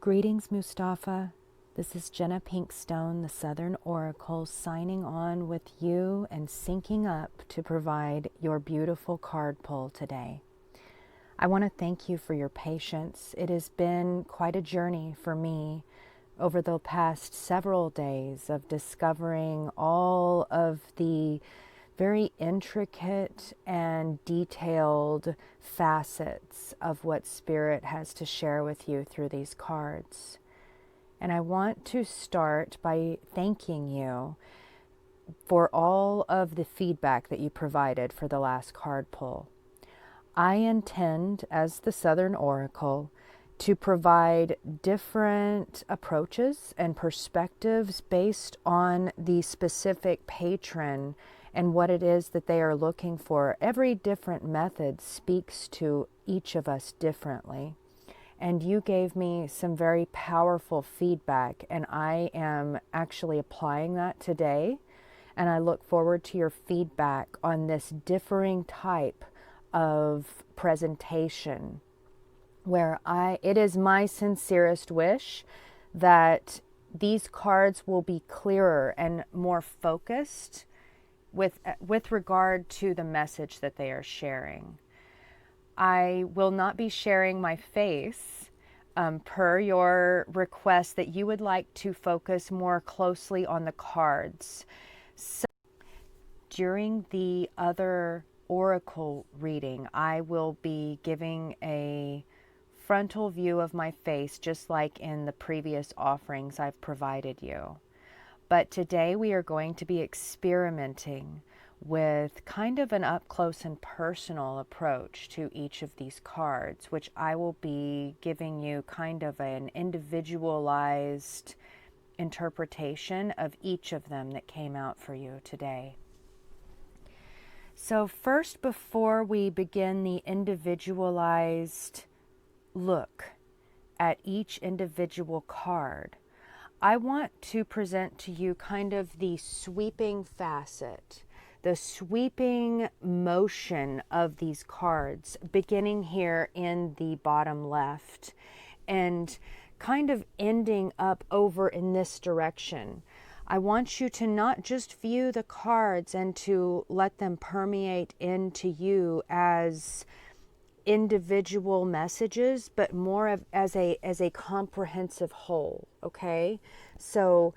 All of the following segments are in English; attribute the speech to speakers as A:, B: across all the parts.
A: Greetings, Mustafa. This is Jenna Pinkstone, the Southern Oracle, signing on with you and syncing up to provide your beautiful card pull today. I want to thank you for your patience. It has been quite a journey for me over the past several days of discovering all of the very intricate and detailed facets of what Spirit has to share with you through these cards. And I want to start by thanking you for all of the feedback that you provided for the last card pull. I intend, as the Southern Oracle, to provide different approaches and perspectives based on the specific patron and what it is that they are looking for. Every different method speaks to each of us differently. And you gave me some very powerful feedback, and I am actually applying that today. And I look forward to your feedback on this differing type of presentation, where it is my sincerest wish that these cards will be clearer and more focused with regard to the message that they are sharing. I will not be sharing my face per your request that you would like to focus more closely on the cards. So during the other oracle reading, I will be giving a frontal view of my face, just like in the previous offerings I've provided you. But today we are going to be experimenting with kind of an up-close and personal approach to each of these cards, which I will be giving you kind of an individualized interpretation of each of them that came out for you today. So first, before we begin the individualized look at each individual card, I want to present to you kind of the sweeping facet, the sweeping motion of these cards, beginning here in the bottom left and kind of ending up over in this direction. I want you to not just view the cards and to let them permeate into you as individual messages, but more of as a comprehensive whole. Okay, so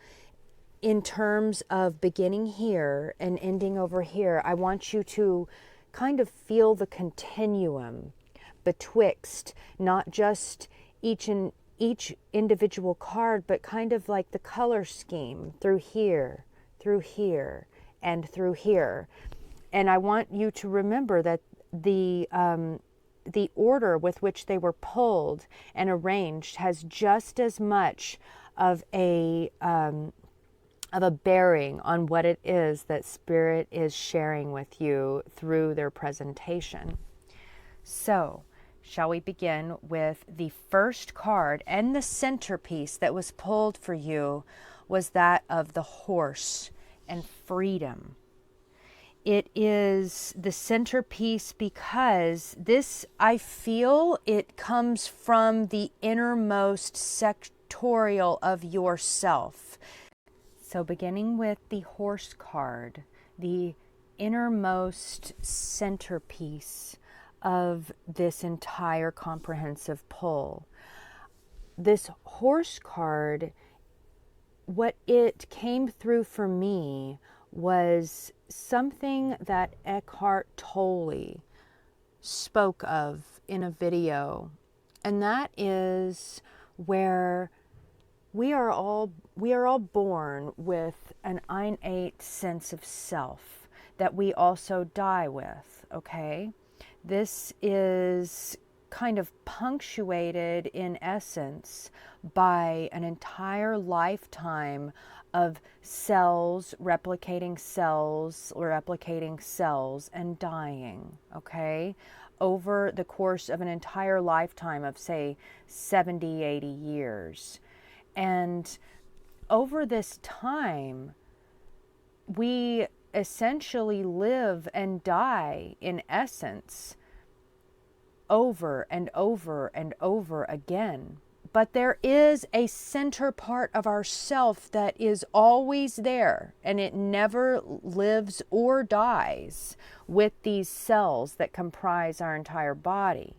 A: in terms of beginning here and ending over here, I want you to kind of feel the continuum betwixt not just each individual card, but kind of like the color scheme through here, and through here. And I want you to remember that the order with which they were pulled and arranged has just as much of a bearing on what it is that Spirit is sharing with you through their presentation. So, shall we begin with the first card? And the centerpiece that was pulled for you was that of the horse and freedom. It is the centerpiece because this, I feel, it comes from the innermost sectorial of yourself. So beginning with the horse card, the innermost centerpiece of this entire comprehensive pull. This horse card, what it came through for me was something that Eckhart Tolle spoke of in a video, and that is where we are all born with an innate sense of self that we also die with. Okay, this is kind of punctuated in essence by an entire lifetime of cells replicating cells and dying, okay, over the course of an entire lifetime of, say, 70, 80 years. And over this time, we essentially live and die, in essence, over and over and over again, but there is a center part of ourself that is always there, and it never lives or dies with these cells that comprise our entire body.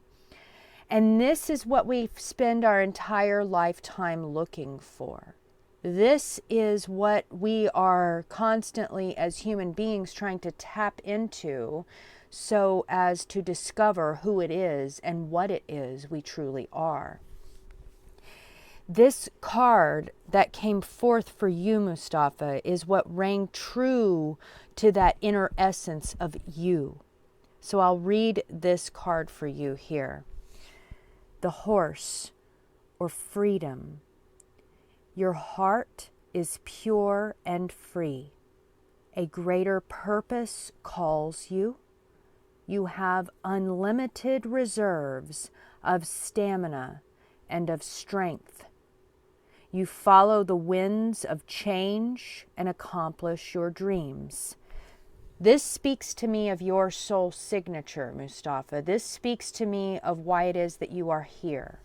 A: And this is what we spend our entire lifetime looking for. This is what we are constantly, as human beings, trying to tap into so as to discover who it is and what it is we truly are. This card that came forth for you, Mustafa, is what rang true to that inner essence of you. So I'll read this card for you here. The horse, or freedom. Your heart is pure and free. A greater purpose calls you. You have unlimited reserves of stamina and of strength. You follow the winds of change and accomplish your dreams. This speaks to me of your soul signature, Mustafa. This speaks to me of why it is that you are here.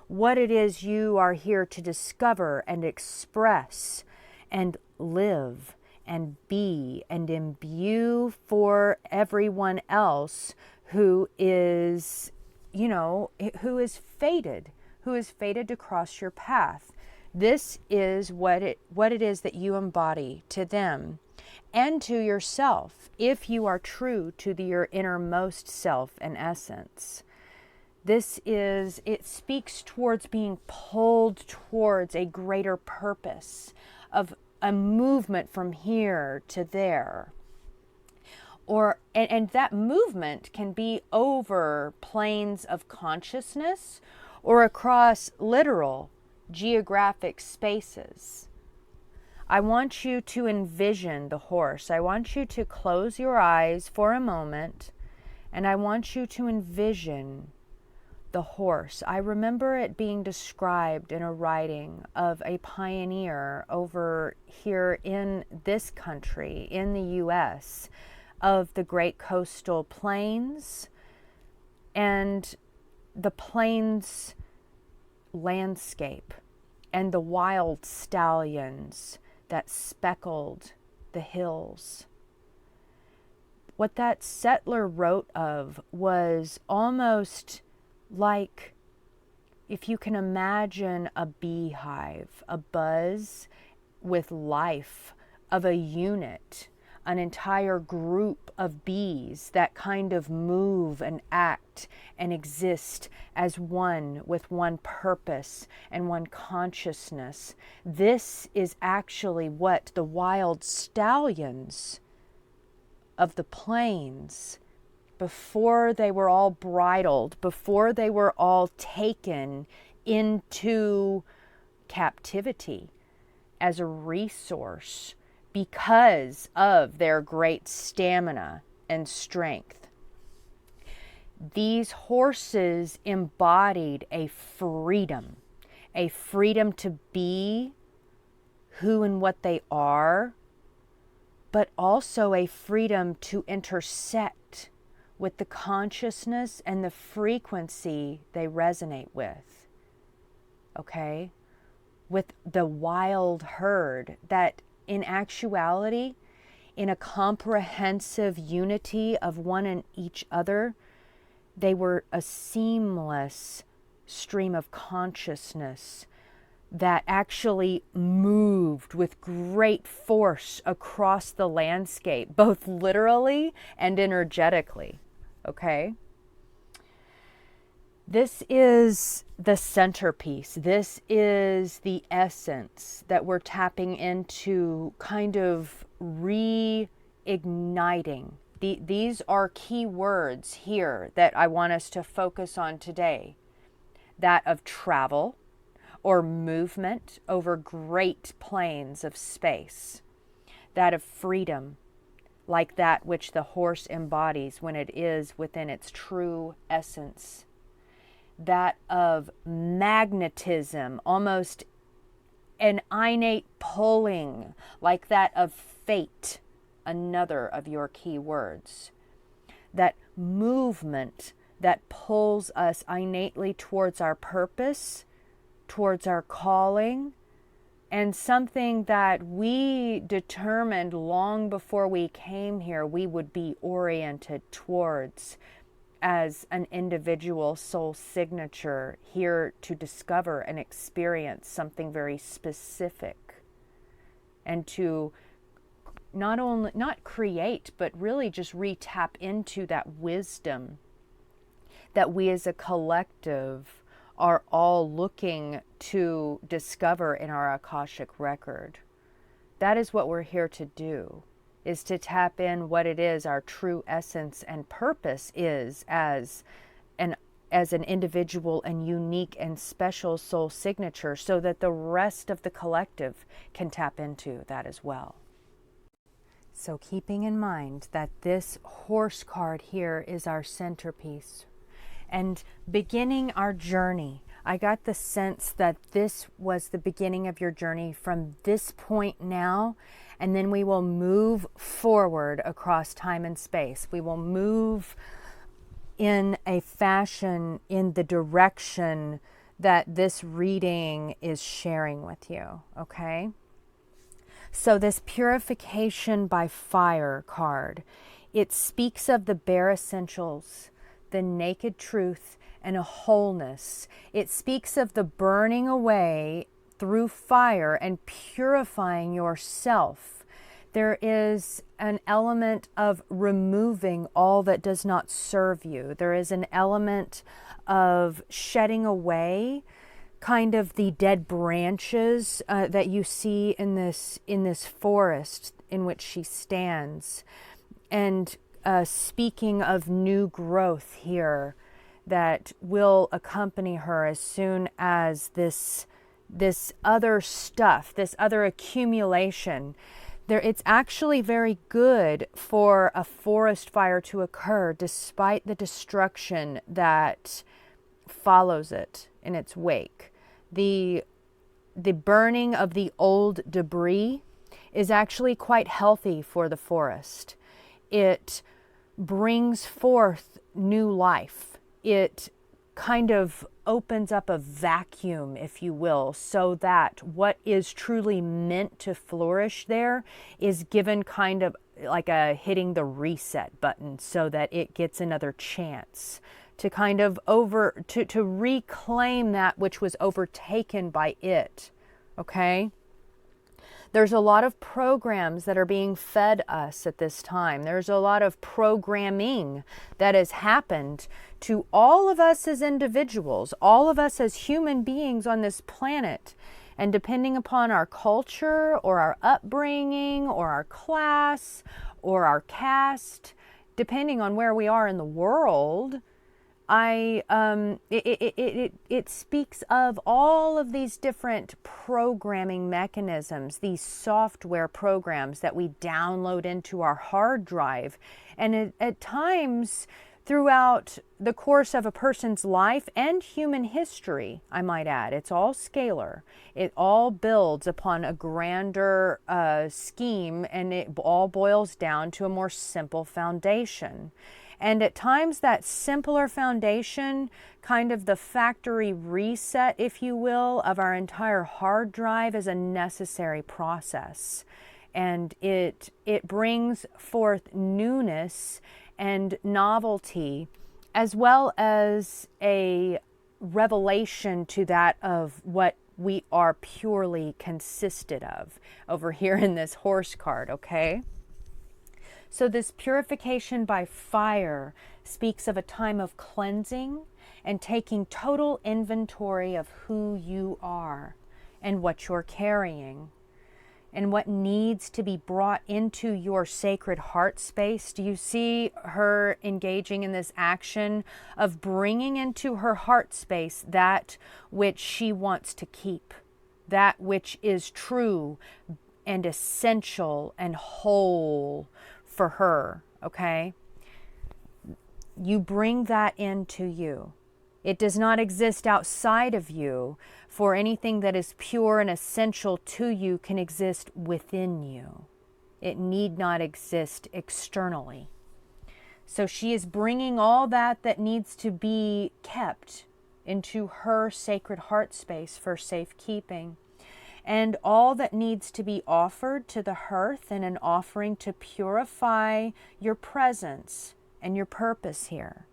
A: What it is you are here to discover and express and live and be and imbue for everyone else who is, who is fated to cross your path. This is what it is that you embody to them and to yourself, if you are true to your innermost self and essence. It speaks towards being pulled towards a greater purpose of a movement from here to there. And that movement can be over planes of consciousness or across literal geographic spaces. I want you to envision the horse. I want you to close your eyes for a moment, and I want you to envision the horse. I remember it being described in a writing of a pioneer over here in this country, in the U.S., of the great coastal plains and the plains landscape and the wild stallions that speckled the hills. What that settler wrote of was almost like, if you can imagine a beehive, a buzz with life of a unit, an entire group of bees that kind of move and act and exist as one with one purpose and one consciousness. This is actually what the wild stallions of the plains, before they were all bridled, before they were all taken into captivity as a resource because of their great stamina and strength. These horses embodied a freedom to be who and what they are, but also a freedom to intersect with the consciousness and the frequency they resonate with. Okay? With the wild herd that in actuality, in a comprehensive unity of one and each other, they were a seamless stream of consciousness that actually moved with great force across the landscape, both literally and energetically. Okay? This is the centerpiece. This is the essence that we're tapping into, kind of reigniting. These are key words here that I want us to focus on today. That of travel or movement over great plains of space. That of freedom, like that which the horse embodies when it is within its true essence. That of magnetism, almost an innate pulling, like that of fate, another of your key words. That movement that pulls us innately towards our purpose, towards our calling, and something that we determined long before we came here we would be oriented towards as an individual soul signature, here to discover and experience something very specific, and to not create, but really just re-tap into that wisdom that we as a collective are all looking to discover in our Akashic record. That is what we're here to do, is to tap in what it is our true essence and purpose is as an individual and unique and special soul signature, so that the rest of the collective can tap into that as well. So keeping in mind that this horse card here is our centerpiece, and beginning our journey, I got the sense that this was the beginning of your journey from this point now, and then we will move forward across time and space. We will move in a fashion in the direction that this reading is sharing with you, okay? So this Purification by Fire card, it speaks of the bare essentials, the naked truth, and a wholeness. It speaks of the burning away through fire and purifying yourself. There is an element of removing all that does not serve you. There is an element of shedding away kind of the dead branches that you see in this forest in which she stands, and speaking of new growth here that will accompany her as soon as this other stuff, this other accumulation. It's actually very good for a forest fire to occur despite the destruction that follows it in its wake. The burning of the old debris is actually quite healthy for the forest. It brings forth new life. It kind of opens up a vacuum, if you will, so that what is truly meant to flourish there is given kind of like a hitting the reset button, so that it gets another chance to kind of to reclaim that which was overtaken by it. Okay? There's a lot of programs that are being fed us at this time. There's a lot of programming that has happened to all of us as individuals, all of us as human beings on this planet. And depending upon our culture or our upbringing or our class or our caste, depending on where we are in the world, it speaks of all of these different programming mechanisms, these software programs that we download into our hard drive. And at times throughout the course of a person's life and human history, I might add, it's all scalar. It all builds upon a grander scheme, and it all boils down to a more simple foundation. And at times that simpler foundation, kind of the factory reset, if you will, of our entire hard drive, is a necessary process. And it brings forth newness and novelty, as well as a revelation to that of what we are purely consisted of over here in this horse card, okay? So this Purification by Fire speaks of a time of cleansing and taking total inventory of who you are and what you're carrying and what needs to be brought into your sacred heart space. Do you see her engaging in this action of bringing into her heart space that which she wants to keep, that which is true and essential and whole for her, okay? You bring that into you. It does not exist outside of you, for anything that is pure and essential to you can exist within you. It need not exist externally. So she is bringing all that needs to be kept into her sacred heart space for safekeeping. And all that needs to be offered to the hearth in an offering to purify your presence and your purpose here.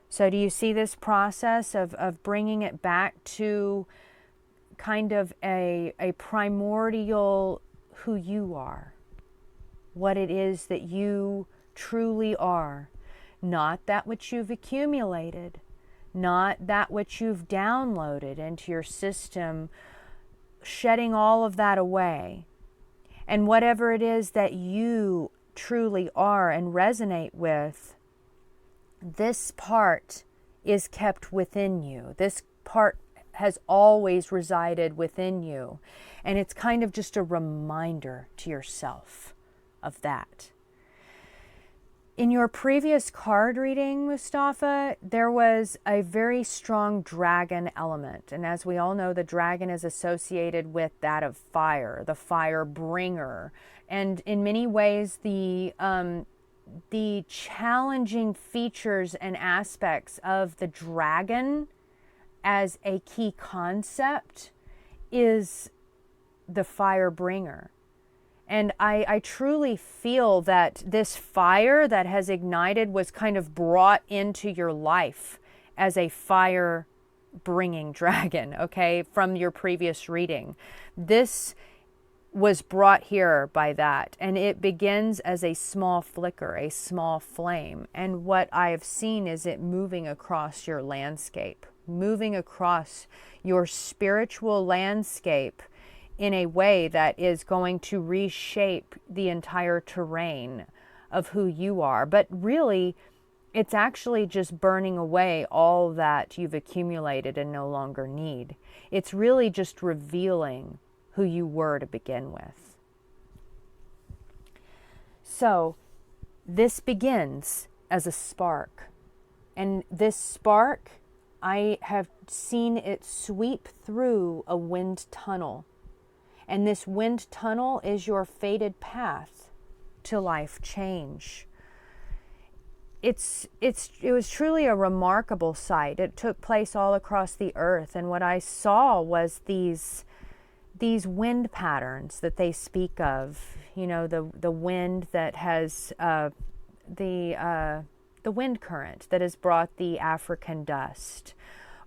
A: So do you see this process of bringing it back to kind of a primordial who you are, what it is that you truly are, not that which you've accumulated, not that which you've downloaded into your system, shedding all of that away. And whatever it is that you truly are and resonate with, this part is kept within you. This part has always resided within you. And it's kind of just a reminder to yourself of that. In your previous card reading, Mustafa, there was a very strong dragon element. And as we all know, the dragon is associated with that of fire, the fire bringer. And in many ways, the challenging features and aspects of the dragon as a key concept is the fire bringer. And I truly feel that this fire that has ignited was kind of brought into your life as a fire bringing dragon, okay, from your previous reading. This was brought here by that, and it begins as a small flicker, a small flame. And what I have seen is it moving across your landscape, moving across your spiritual landscape in a way that is going to reshape the entire terrain of who you are. But really, it's actually just burning away all that you've accumulated and no longer need. It's really just revealing who you were to begin with. So this begins as a spark. And this spark, I have seen it sweep through a wind tunnel. And this wind tunnel is your fated path to life change. It was truly a remarkable sight. It took place all across the earth, and what I saw was these wind patterns that they speak of. You know, the wind that has the wind current that has brought the African dust,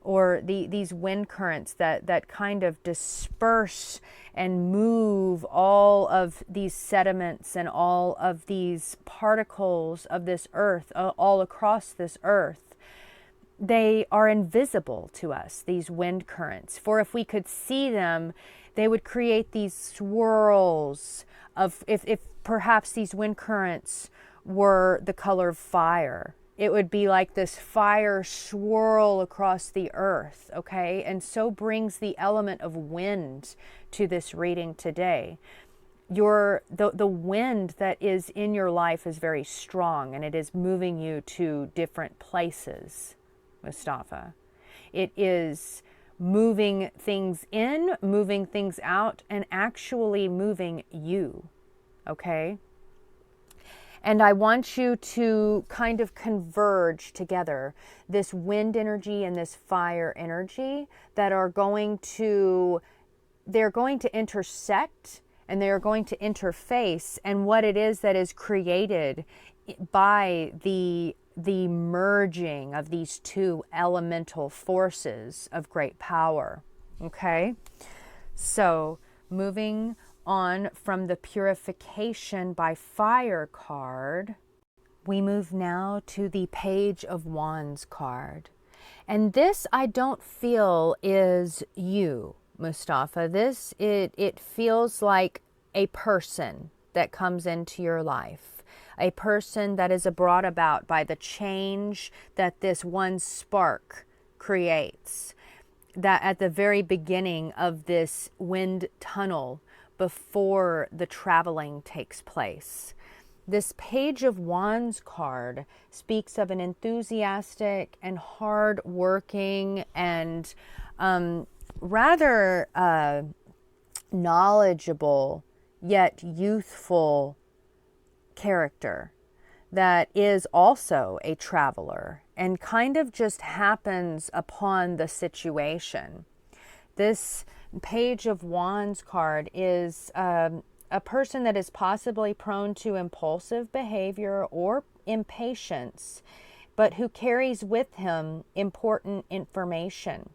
A: or these wind currents that kind of disperse and move all of these sediments and all of these particles of this earth all across this earth. They are invisible to us, these wind currents. For if we could see them, they would create these swirls of, if perhaps these wind currents were the color of fire, it would be like this fire swirl across the earth, okay? And so brings the element of wind to this reading today. The wind that is in your life is very strong, and it is moving you to different places, Mustafa. It is moving things in, moving things out, and actually moving you, okay? And I want you to kind of converge together, this wind energy and this fire energy that are they're going to intersect, and they're going to interface, and what it is that is created by the merging of these two elemental forces of great power. Okay? So, moving on from the Purification by Fire card, we move now to the Page of Wands card. And this, I don't feel, is you, Mustafa. This, it feels like a person that comes into your life. A person that is brought about by the change that this one spark creates. That at the very beginning of this wind tunnel, before the traveling takes place. This Page of Wands card speaks of an enthusiastic and hard-working and rather knowledgeable yet youthful character that is also a traveler and kind of just happens upon the situation. This Page of Wands card is a person that is possibly prone to impulsive behavior or impatience, but who carries with him important information.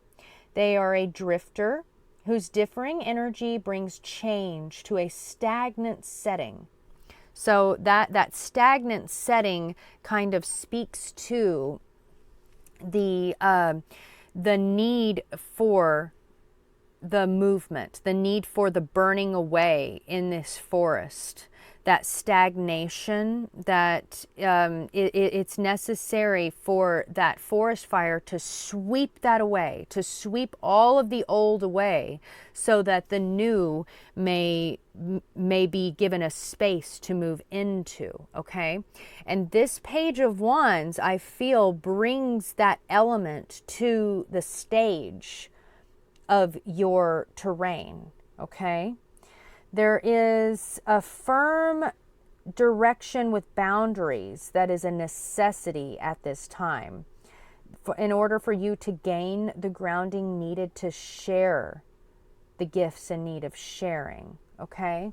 A: They are a drifter whose differing energy brings change to a stagnant setting. So that stagnant setting kind of speaks to the need for the movement, the need for the burning away in this forest, that stagnation, that it's necessary for that forest fire to sweep that away, to sweep all of the old away, so that the new may be given a space to move into, okay? And this Page of Wands, I feel, brings that element to the stage of your terrain, okay? There is a firm direction with boundaries that is a necessity at this time in order for you to gain the grounding needed to share the gifts in need of sharing, okay?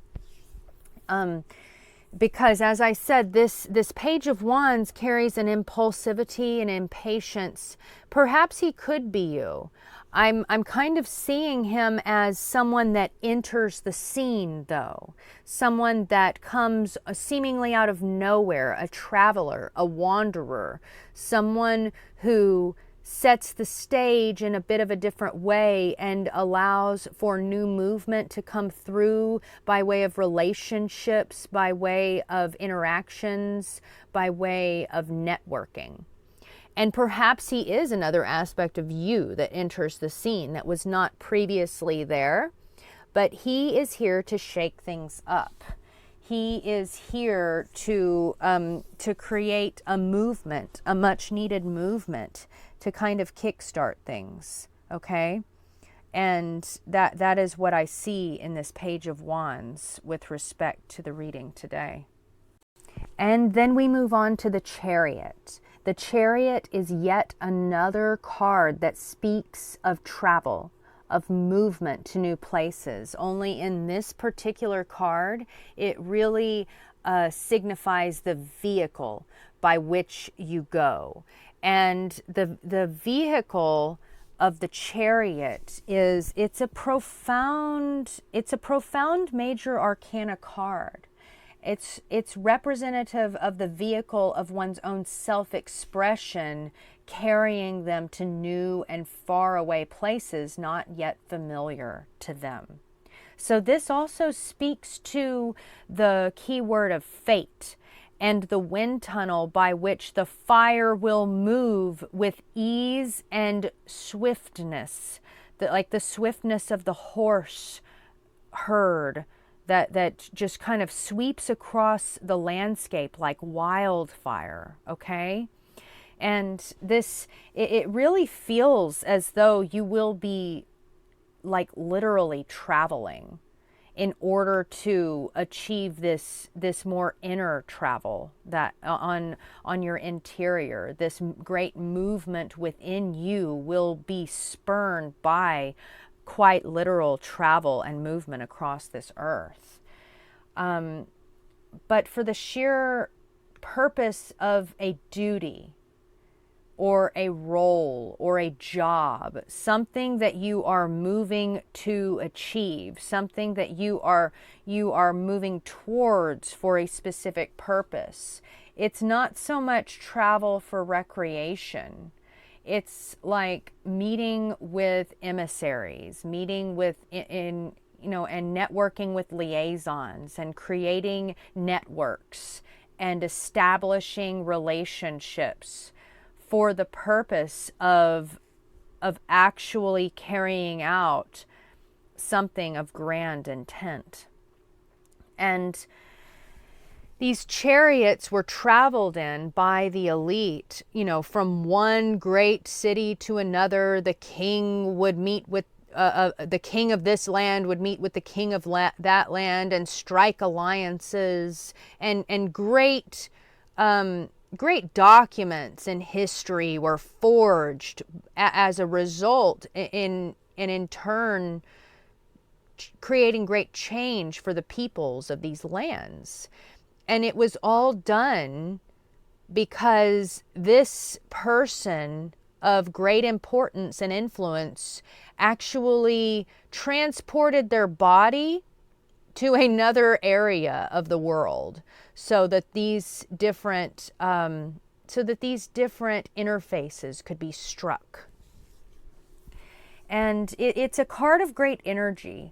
A: Because as I said, this Page of Wands carries an impulsivity and impatience. Perhaps he could be you. I'm kind of seeing him as someone that enters the scene, though. Someone that comes seemingly out of nowhere, a traveler, a wanderer, someone who sets the stage in a bit of a different way and allows for new movement to come through by way of relationships, by way of interactions, by way of networking. And perhaps he is another aspect of you that enters the scene that was not previously there, but he is here to shake things up. He is here to create a movement, a much needed movement to kind of kickstart things, okay? And that is what I see in this Page of Wands with respect to the reading today. And then we move on to the Chariot. The Chariot is yet another card that speaks of travel, of movement to new places. Only in this particular card, it really signifies the vehicle by which you go. And the vehicle of the Chariot is, it's a profound major arcana card. It's representative of the vehicle of one's own self-expression, carrying them to new and far away places not yet familiar to them. So this also speaks to the key word of fate and the wind tunnel by which the fire will move with ease and swiftness, like the swiftness of the horse herd that just kind of sweeps across the landscape like wildfire, okay? And this, it really feels as though you will be like literally traveling in order to achieve this more inner travel that on your interior. This great movement within you will be spurned by quite literal travel and movement across this earth. But for the sheer purpose of a duty or a role or a job, something that you are moving to achieve, something that you are moving towards for a specific purpose. It's not so much travel for recreation. It's like meeting with emissaries, meeting with and networking with liaisons and creating networks and establishing relationships for the purpose of actually carrying out something of grand intent. And these chariots were traveled in by the elite, from one great city to another. The king would meet with the king of this land would meet with the king of that land and strike alliances, and great great documents in history were forged as a result, and in turn creating great change for the peoples of these lands. And it was all done because this person of great importance and influence actually transported their body to another area of the world, so that these different interfaces could be struck. And it's a card of great energy.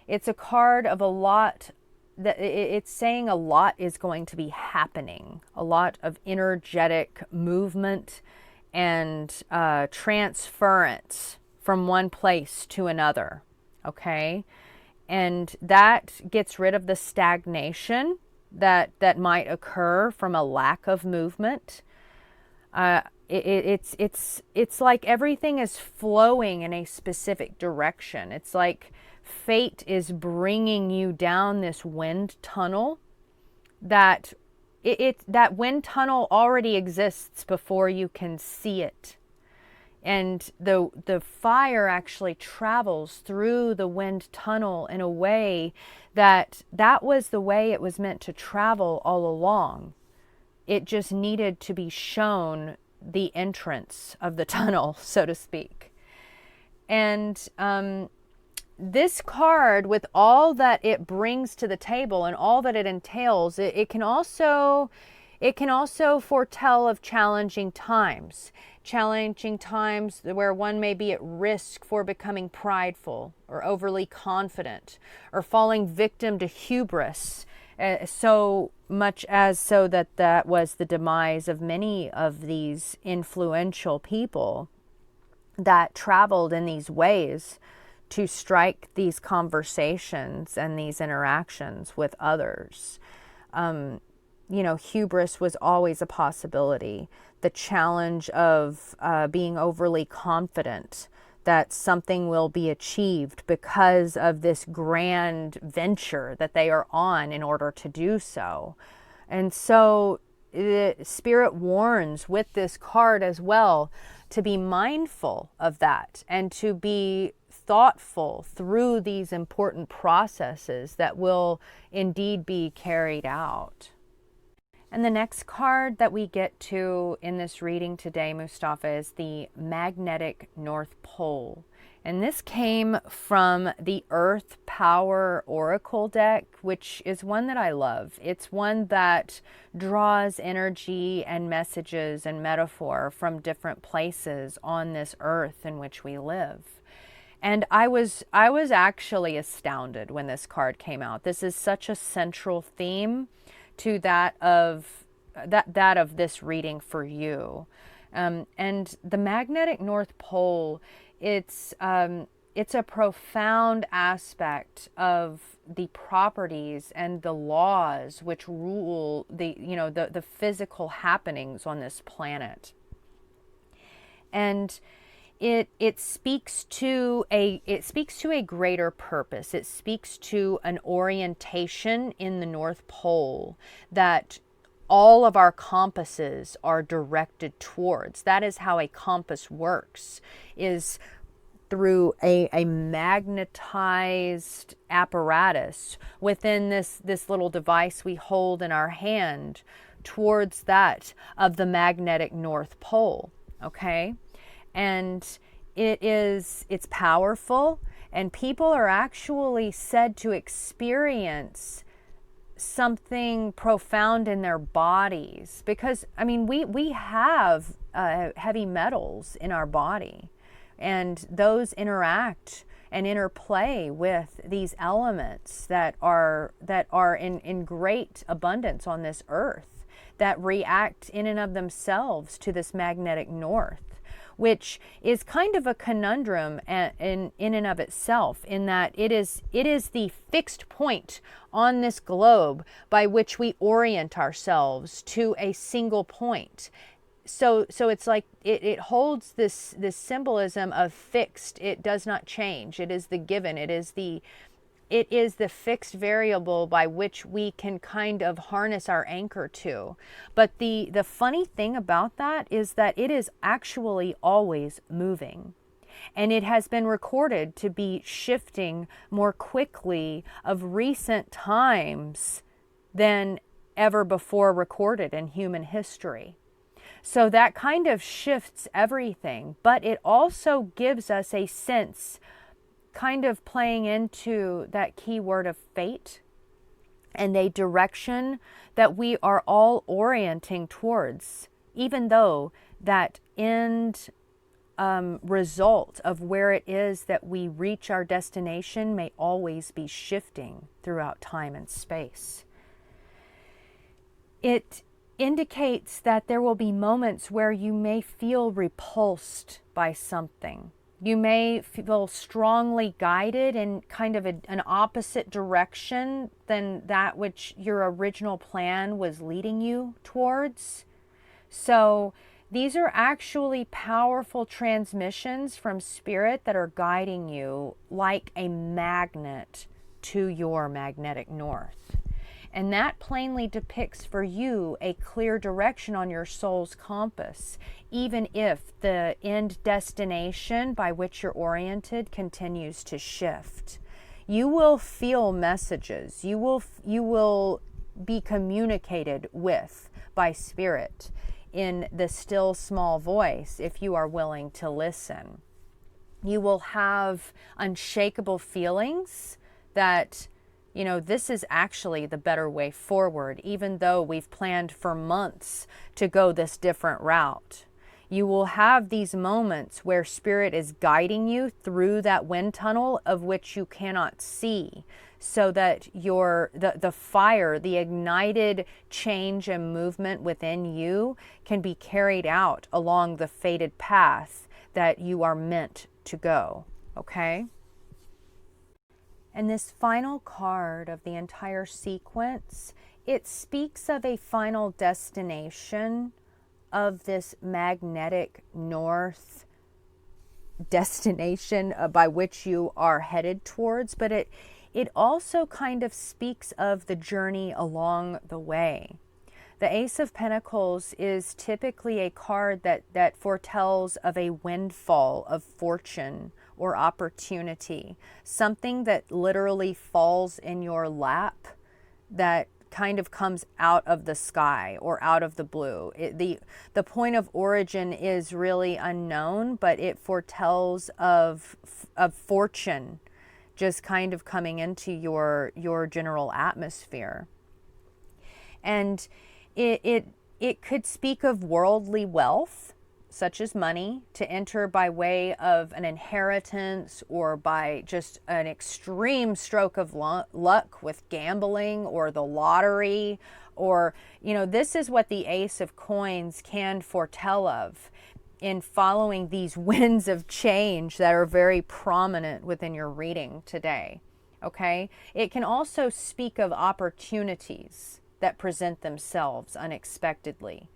A: It's a card of a lot that it's saying a lot is going to be happening, a lot of energetic movement and transference from one place to another. Okay. And that gets rid of the stagnation that might occur from a lack of movement. It's like everything is flowing in a specific direction. It's like fate is bringing you down this wind tunnel that that wind tunnel already exists before you can see it. And the fire actually travels through the wind tunnel in a way that was the way it was meant to travel all along. It just needed to be shown the entrance of the tunnel, so to speak. And this card, with all that it brings to the table and all that it entails, it can also foretell of challenging times where one may be at risk for becoming prideful or overly confident or falling victim to hubris, so much as so that was the demise of many of these influential people that traveled in these ways to strike these conversations and these interactions with others. Hubris was always a possibility. The challenge of being overly confident that something will be achieved because of this grand venture that they are on in order to do so. And so the Spirit warns with this card as well to be mindful of that and to be thoughtful through these important processes that will indeed be carried out. And the next card that we get to in this reading today, Mustafa, is the Magnetic North Pole. And this came from the Earth Power Oracle deck, which is one that I love. It's one that draws energy and messages and metaphor from different places on this earth in which we live. And I was actually astounded when this card came out. This is such a central theme to that of this reading for you. And the magnetic North Pole, it's a profound aspect of the properties and the laws which rule the physical happenings on this planet. And it speaks to a greater purpose. It speaks to an orientation in the North Pole that all of our compasses are directed towards. That is how a compass works, is through a magnetized apparatus within this little device we hold in our hand towards that of the magnetic North Pole. Okay? And it's powerful, and people are actually said to experience something profound in their bodies, because we have heavy metals in our body, and those interact and interplay with these elements that are in great abundance on this earth, that react in and of themselves to this magnetic north, which is kind of a conundrum in and of itself, in that it is the fixed point on this globe by which we orient ourselves to a single point. So it's like it holds this symbolism of fixed. It does not change. It is the given. It is the it is the fixed variable by which we can kind of harness our anchor to. But the funny thing about that is that it is actually always moving. And it has been recorded to be shifting more quickly of recent times than ever before recorded in human history. So that kind of shifts everything, but it also gives us a sense, kind of playing into that key word of fate and a direction that we are all orienting towards, even though that end result of where it is that we reach our destination may always be shifting throughout time and space. It indicates that there will be moments where you may feel repulsed by something. You may feel strongly guided in kind of an opposite direction than that which your original plan was leading you towards. So these are actually powerful transmissions from Spirit that are guiding you like a magnet to your magnetic north. And that plainly depicts for you a clear direction on your soul's compass, even if the end destination by which you're oriented continues to shift. You will feel messages. You will be communicated with by Spirit in the still small voice if you are willing to listen. You will have unshakable feelings that, you know, this is actually the better way forward, even though we've planned for months to go this different route. You will have these moments where Spirit is guiding you through that wind tunnel of which you cannot see, so that the fire, the ignited change and movement within you can be carried out along the fated path that you are meant to go, okay? And this final card of the entire sequence, it speaks of a final destination of this magnetic north destination by which you are headed towards, but it also kind of speaks of the journey along the way. The Ace of Pentacles is typically a card that foretells of a windfall of fortune or opportunity, something that literally falls in your lap that kind of comes out of the sky or out of the blue. The point of origin is really unknown, but it foretells of fortune just kind of coming into your general atmosphere. And it could speak of worldly wealth, such as money, to enter by way of an inheritance or by just an extreme stroke of luck with gambling or the lottery, or, you know, this is what the Ace of Coins can foretell of in following these winds of change that are very prominent within your reading today, okay? It can also speak of opportunities that present themselves unexpectedly.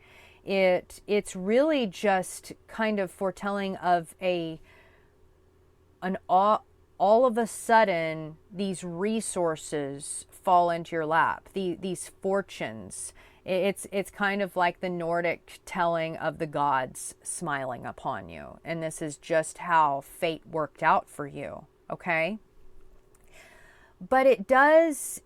A: It's really just kind of foretelling of all of a sudden these resources fall into your lap, these fortunes. It's kind of like the Nordic telling of the gods smiling upon you, and this is just how fate worked out for you, okay? But it does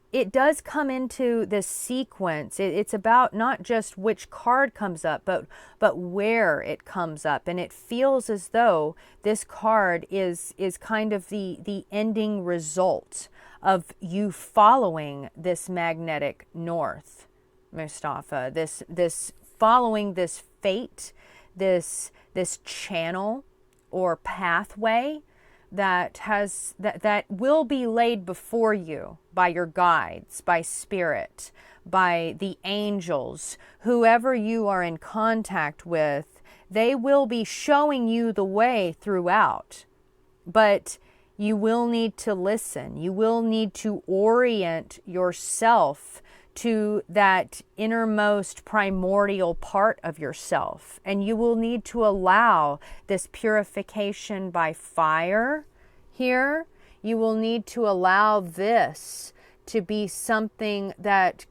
A: come into this sequence. It's about not just which card comes up, but where it comes up. And it feels as though this card is kind of the ending result of you following this magnetic north, Mustafa. This following this fate, this channel or pathway that will be laid before you by your guides, by Spirit, by the angels, whoever you are in contact with. They will be showing you the way throughout, but you will need to listen. You will need to orient yourself to that innermost primordial part of yourself. And you will need to allow this purification by fire here. You will need to allow this to be something that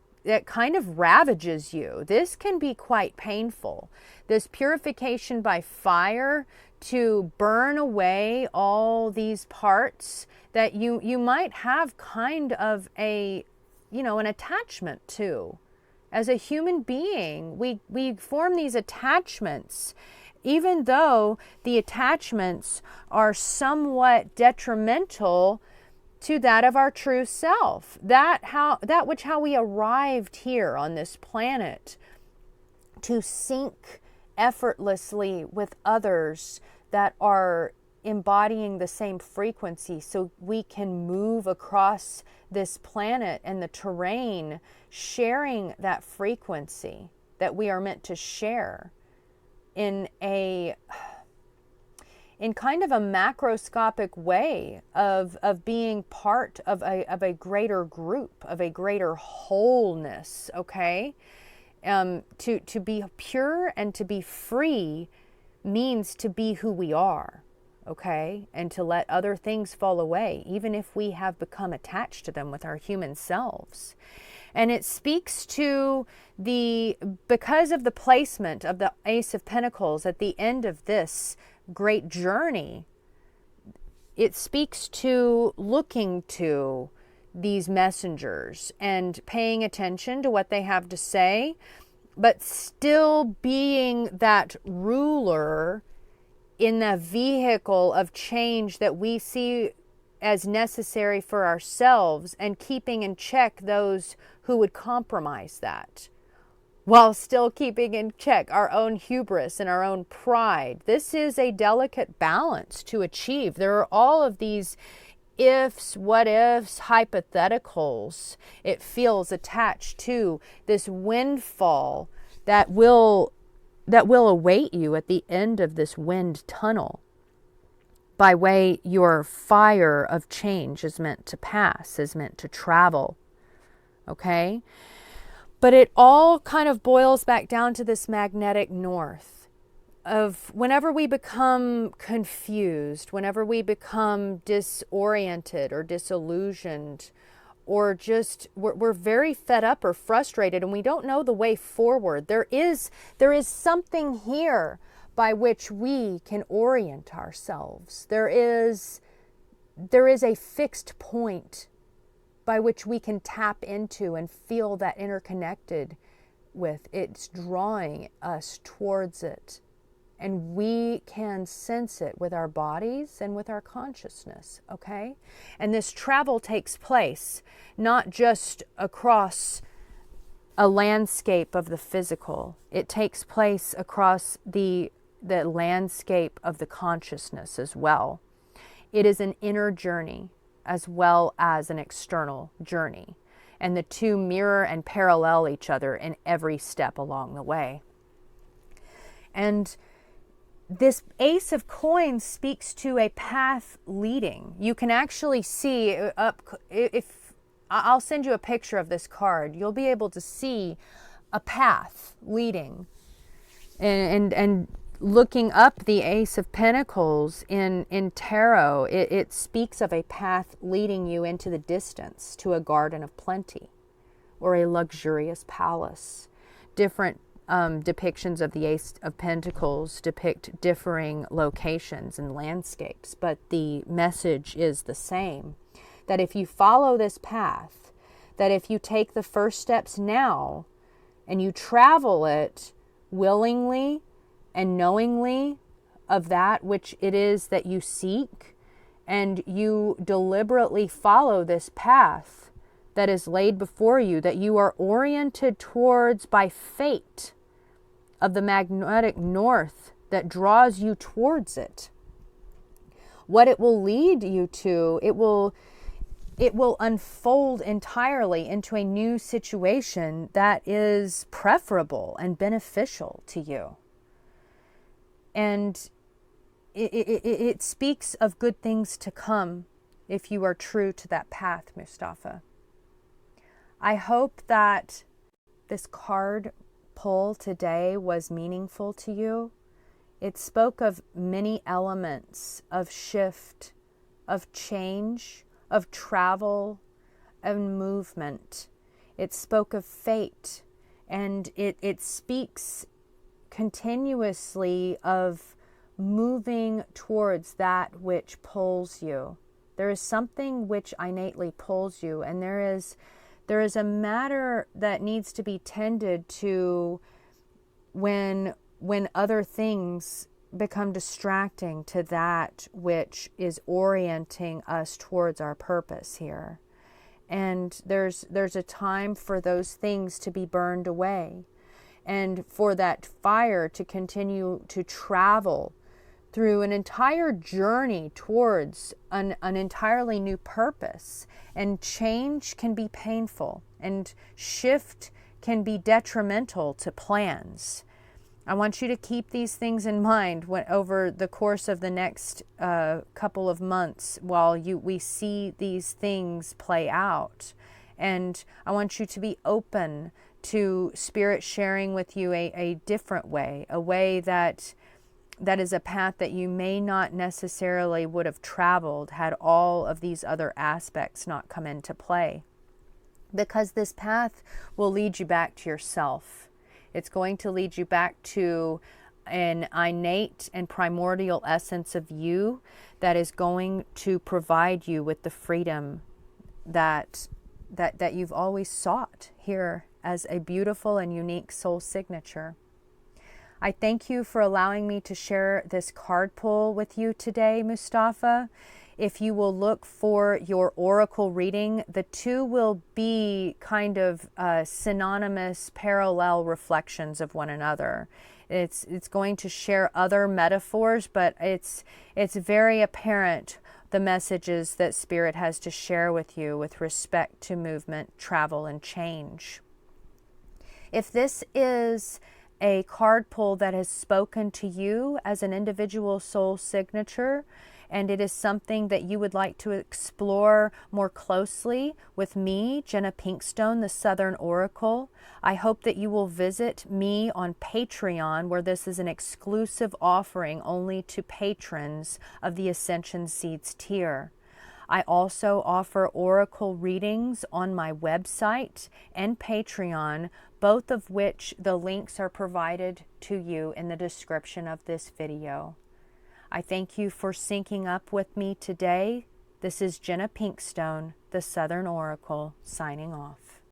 A: kind of ravages you. This can be quite painful. This purification by fire, to burn away all these parts that you might have kind of an attachment to. As a human being, we form these attachments, even though the attachments are somewhat detrimental to that of our true self. How we arrived here on this planet, to sync effortlessly with others that are embodying the same frequency, so we can move across this planet and the terrain sharing that frequency that we are meant to share in kind of a macroscopic way of being part of a greater group, of a greater wholeness, okay? To be pure and to be free means to be who we are, okay? And to let other things fall away, even if we have become attached to them with our human selves. And it speaks to because of the placement of the Ace of Pentacles at the end of this great journey, it speaks to looking to these messengers and paying attention to what they have to say, but still being that ruler in the vehicle of change that we see as necessary for ourselves, and keeping in check those who would compromise that, while still keeping in check our own hubris and our own pride. This is a delicate balance to achieve. There are all of these ifs, what ifs, hypotheticals, it feels, attached to this windfall that will await you at the end of this wind tunnel, by way your fire of change is meant to pass, is meant to travel, okay? But it all kind of boils back down to this magnetic north of whenever we become confused, whenever we become disoriented or disillusioned, or just we're very fed up or frustrated and we don't know the way forward. There is something here by which we can orient ourselves. There is a fixed point by which we can tap into and feel that interconnected with. It's drawing us towards it. And we can sense it with our bodies and with our consciousness, okay? And this travel takes place not just across a landscape of the physical. It takes place across the landscape of the consciousness as well. It is an inner journey as well as an external journey. And the two mirror and parallel each other in every step along the way. And this Ace of Coins speaks to a path leading. You can actually see if I'll send you a picture of this card, you'll be able to see a path leading. And looking up the Ace of Pentacles in tarot, it speaks of a path leading you into the distance to a garden of plenty or a luxurious palace. Different depictions of the Ace of Pentacles depict differing locations and landscapes, but the message is the same. That if you follow this path, that if you take the first steps now and you travel it willingly and knowingly of that which it is that you seek, and you deliberately follow this path that is laid before you, that you are oriented towards by fate of the magnetic north that draws you towards it, what it will lead you to, it will unfold entirely into a new situation that is preferable and beneficial to you. And it speaks of good things to come if you are true to that path, Mustafa. I hope that this card pull today was meaningful to you. It spoke of many elements of shift, of change, of travel, and movement. It spoke of fate, and it speaks continuously of moving towards that which pulls you. There is something which innately pulls you, and there is a matter that needs to be tended to when other things become distracting to that which is orienting us towards our purpose here. And there's a time for those things to be burned away, and for that fire to continue to travel through an entire journey towards an entirely new purpose. And change can be painful, and shift can be detrimental to plans. I want you to keep these things in mind over the course of the next couple of months while we see these things play out. And I want you to be open to Spirit sharing with you a different way, a way that is a path that you may not necessarily would have traveled had all of these other aspects not come into play. Because this path will lead you back to yourself. It's going to lead you back to an innate and primordial essence of you that is going to provide you with the freedom that you've always sought here as a beautiful and unique soul signature. I thank you for allowing me to share this card pull with you today, Mustafa. If you will look for your oracle reading, the two will be kind of synonymous, parallel reflections of one another. It's going to share other metaphors, but it's very apparent the messages that Spirit has to share with you with respect to movement, travel, and change. If this is a card pull that has spoken to you as an individual soul signature, and it is something that you would like to explore more closely with me, Jenna Pinkstone, the Southern Oracle, I hope that you will visit me on Patreon, where this is an exclusive offering only to patrons of the Ascension Seeds tier. I also offer oracle readings on my website and Patreon, both of which the links are provided to you in the description of this video. I thank you for syncing up with me today. This is Jenna Pinkstone, the Southern Oracle, signing off.